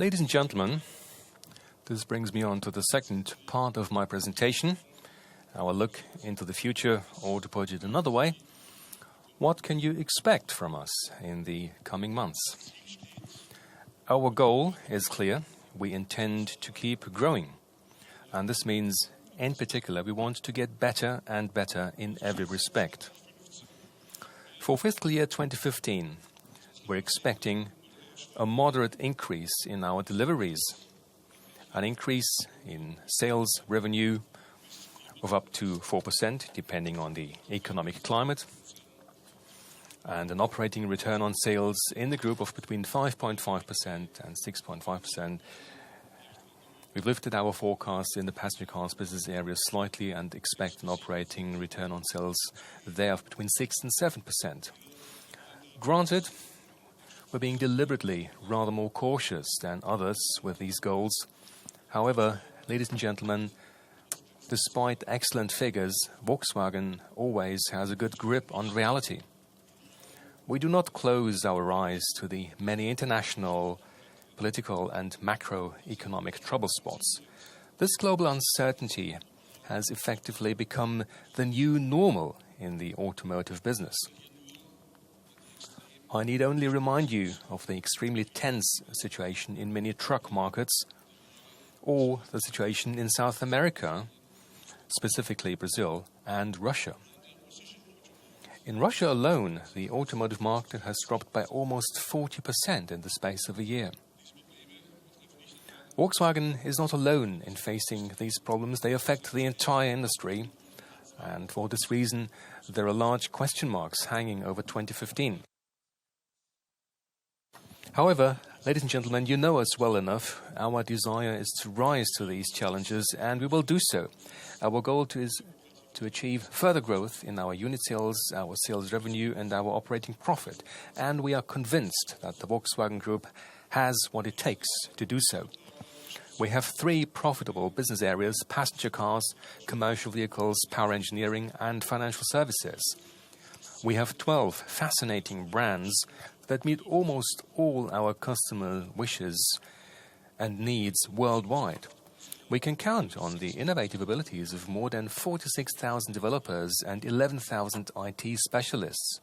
Ladies and gentlemen, this brings me on to the second part of my presentation, our look into the future, or to put it another way, what can you expect from us in the coming months? Our goal is clear. We intend to keep growing. And this means, in particular, we want to get better and better in every respect. For fiscal year 2015, we're expecting a moderate increase in our deliveries, an increase in sales revenue of up to 4%, depending on the economic climate, and an operating return on sales in the group of between 5.5% and 6.5%. We've lifted our forecast in the passenger cars business area slightly and expect an operating return on sales there of between 6 and 7%. Granted, we're being deliberately rather more cautious than others with these goals. However, ladies and gentlemen, despite excellent figures, Volkswagen always has a good grip on reality. We do not close our eyes to the many international, political and macroeconomic trouble spots. This global uncertainty has effectively become the new normal in the automotive business. I need only remind you of the extremely tense situation in many truck markets, or the situation in South America, specifically Brazil and Russia. In Russia alone, the automotive market has dropped by almost 40% in the space of a year. Volkswagen is not alone in facing these problems. They affect the entire industry, and for this reason, there are large question marks hanging over 2015. However, ladies and gentlemen, you know us well enough. Our desire is to rise to these challenges, and we will do so. Our goal is to achieve further growth in our unit sales, our sales revenue, and our operating profit. And we are convinced that the Volkswagen Group has what it takes to do so. We have 3 profitable business areas: passenger cars, commercial vehicles, power engineering, and financial services. We have 12 fascinating brands that meet almost all our customer wishes and needs worldwide. We can count on the innovative abilities of more than 46,000 developers and 11,000 IT specialists.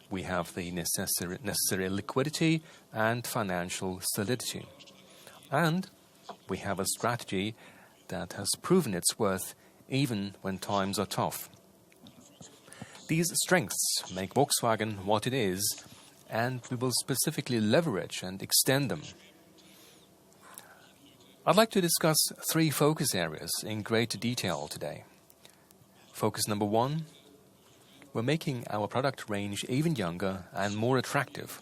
We have the necessary liquidity and financial solidity. And we have a strategy that has proven its worth even when times are tough. These strengths make Volkswagen what it is, and we will specifically leverage and extend them. I'd like to discuss 3 focus areas in great detail today. Focus number 1, we're making our product range even younger and more attractive.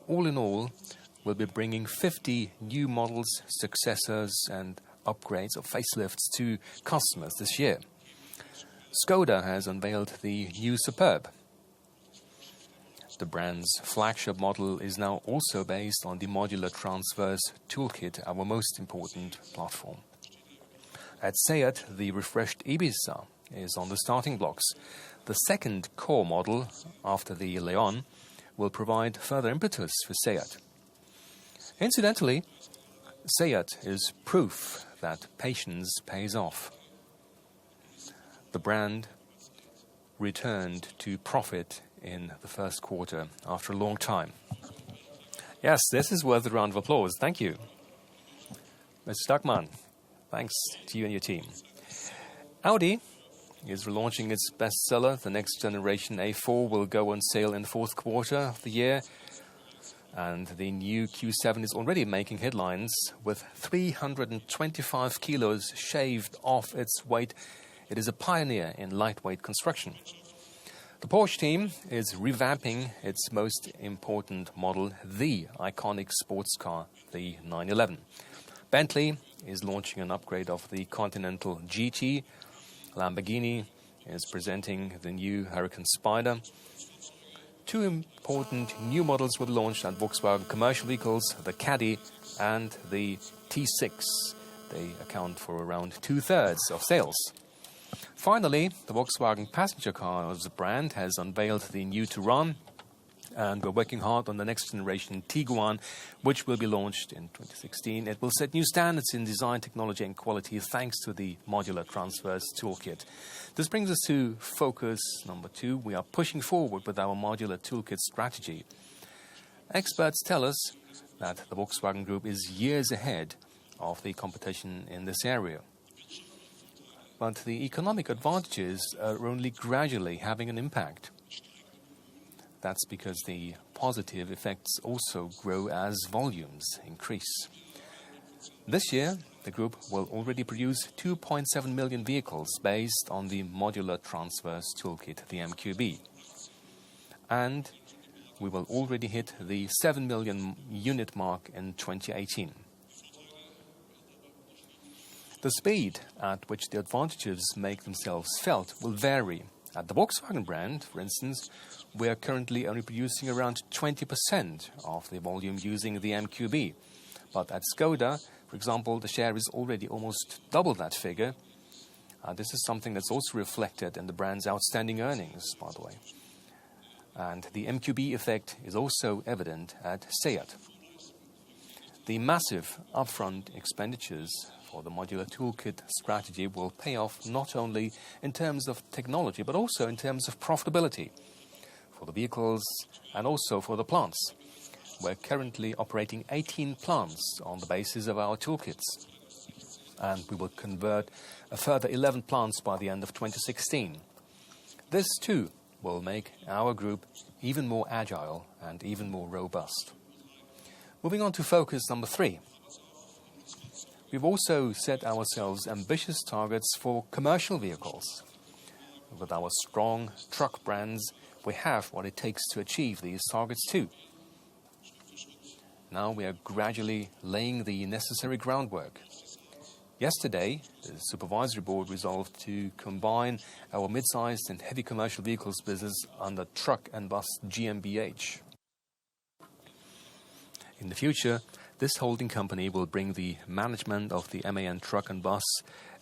All in all, we'll be bringing 50 new models, successors and upgrades or facelifts to customers this year. Skoda has unveiled the new Superb. The brand's flagship model is now also based on the modular transverse toolkit, our most important platform. At SEAT, the refreshed Ibiza is on the starting blocks. The second core model, after the Leon, will provide further impetus for SEAT. Incidentally, SEAT is proof that patience pays off. The brand returned to profit in the first quarter after a long time. Yes, this is worth a round of applause. Thank you. Mr. Stuckmann, thanks to you and your team. Audi is relaunching its bestseller. The next generation A4 will go on sale in the fourth quarter of the year. And the new Q7 is already making headlines with 325 kilos shaved off its weight. It is a pioneer in lightweight construction. The Porsche team is revamping its most important model, the iconic sports car, the 911. Bentley is launching an upgrade of the Continental GT. Lamborghini is presenting the new Huracan Spider. 2 important new models will be launched at Volkswagen commercial vehicles, the Caddy and the T6. They account for around 2/3 of sales. Finally, the Volkswagen passenger cars brand has unveiled the new Touran. And we're working hard on the next generation Tiguan, which will be launched in 2016. It will set new standards in design, technology and quality thanks to the modular transverse toolkit. This brings us to focus number 2. We are pushing forward with our modular toolkit strategy. Experts tell us that the Volkswagen Group is years ahead of the competition in this area. But the economic advantages are only gradually having an impact. That's because the positive effects also grow as volumes increase. This year, the group will already produce 2.7 million vehicles based on the modular transverse toolkit, the MQB. And we will already hit the 7 million unit mark in 2018. The speed at which the advantages make themselves felt will vary. At the Volkswagen brand, for instance, we are currently only producing around 20% of the volume using the MQB. But at Skoda, for example, the share is already almost double that figure. This is something that's also reflected in the brand's outstanding earnings, by the way. And the MQB effect is also evident at SEAT. The massive upfront expenditures for the modular toolkit strategy will pay off not only in terms of technology, but also in terms of profitability for the vehicles and also for the plants. We're currently operating 18 plants on the basis of our toolkits, and we will convert a further 11 plants by the end of 2016. This too will make our group even more agile and even more robust. Moving on to focus number 3. We've also set ourselves ambitious targets for commercial vehicles. With our strong truck brands, we have what it takes to achieve these targets too. Now we are gradually laying the necessary groundwork. Yesterday, the Supervisory Board resolved to combine our mid-sized and heavy commercial vehicles business under Truck and Bus GmbH. In the future, this holding company will bring the management of the MAN Truck and Bus,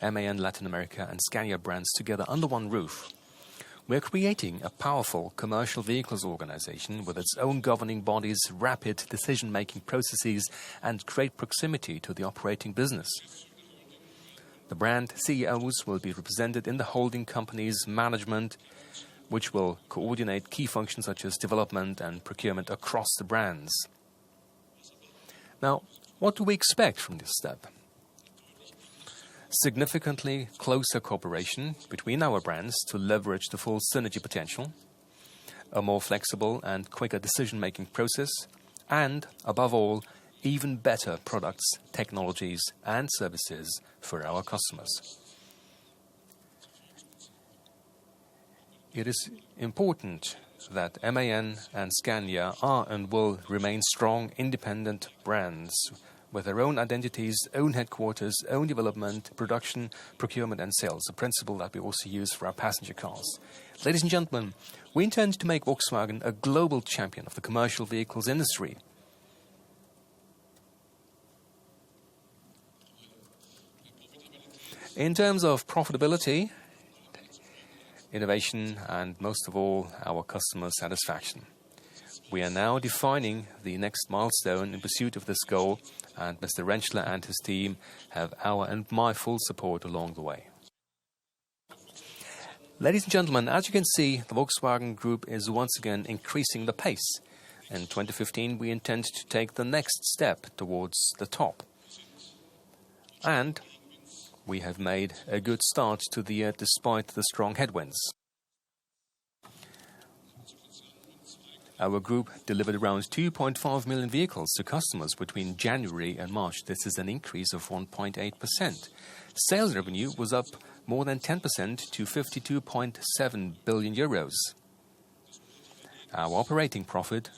MAN Latin America and Scania brands together under one roof. We're creating a powerful commercial vehicles organization with its own governing bodies, rapid decision-making processes and great proximity to the operating business. The brand CEOs will be represented in the holding company's management, which will coordinate key functions such as development and procurement across the brands. Now, what do we expect from this step? Significantly closer cooperation between our brands to leverage the full synergy potential, a more flexible and quicker decision-making process, and, above all, even better products, technologies, and services for our customers. It is important that MAN and Scania are and will remain strong, independent brands with their own identities, own headquarters, own development, production, procurement and sales, a principle that we also use for our passenger cars. Ladies and gentlemen, we intend to make Volkswagen a global champion of the commercial vehicles industry. In terms of profitability, innovation, and most of all, our customer satisfaction. We are now defining the next milestone in pursuit of this goal, and Mr. Rentschler and his team have our and my full support along the way. Ladies and gentlemen, as you can see, the Volkswagen Group is once again increasing the pace. In 2015, we intend to take the next step towards the top. And we have made a good start to the year despite the strong headwinds. Our group delivered around 2.5 million vehicles to customers between January and March. This is an increase of 1.8%. Sales revenue was up more than 10% to 52.7 billion euros. Our operating profit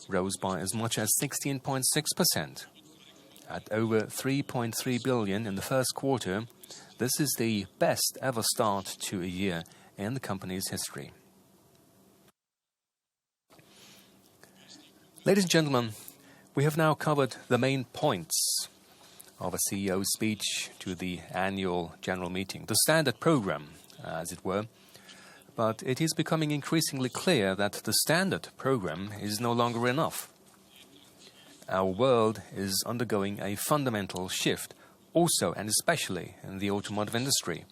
rose by as much as 16.6%. At over 3.3 billion in the first quarter, this is the best ever start to a year in the company's history. Ladies and gentlemen, we have now covered the main points of a CEO's speech to the annual general meeting, the standard program, as it were. But it is becoming increasingly clear that the standard program is no longer enough. Our world is undergoing a fundamental shift, also and especially in the automotive industry.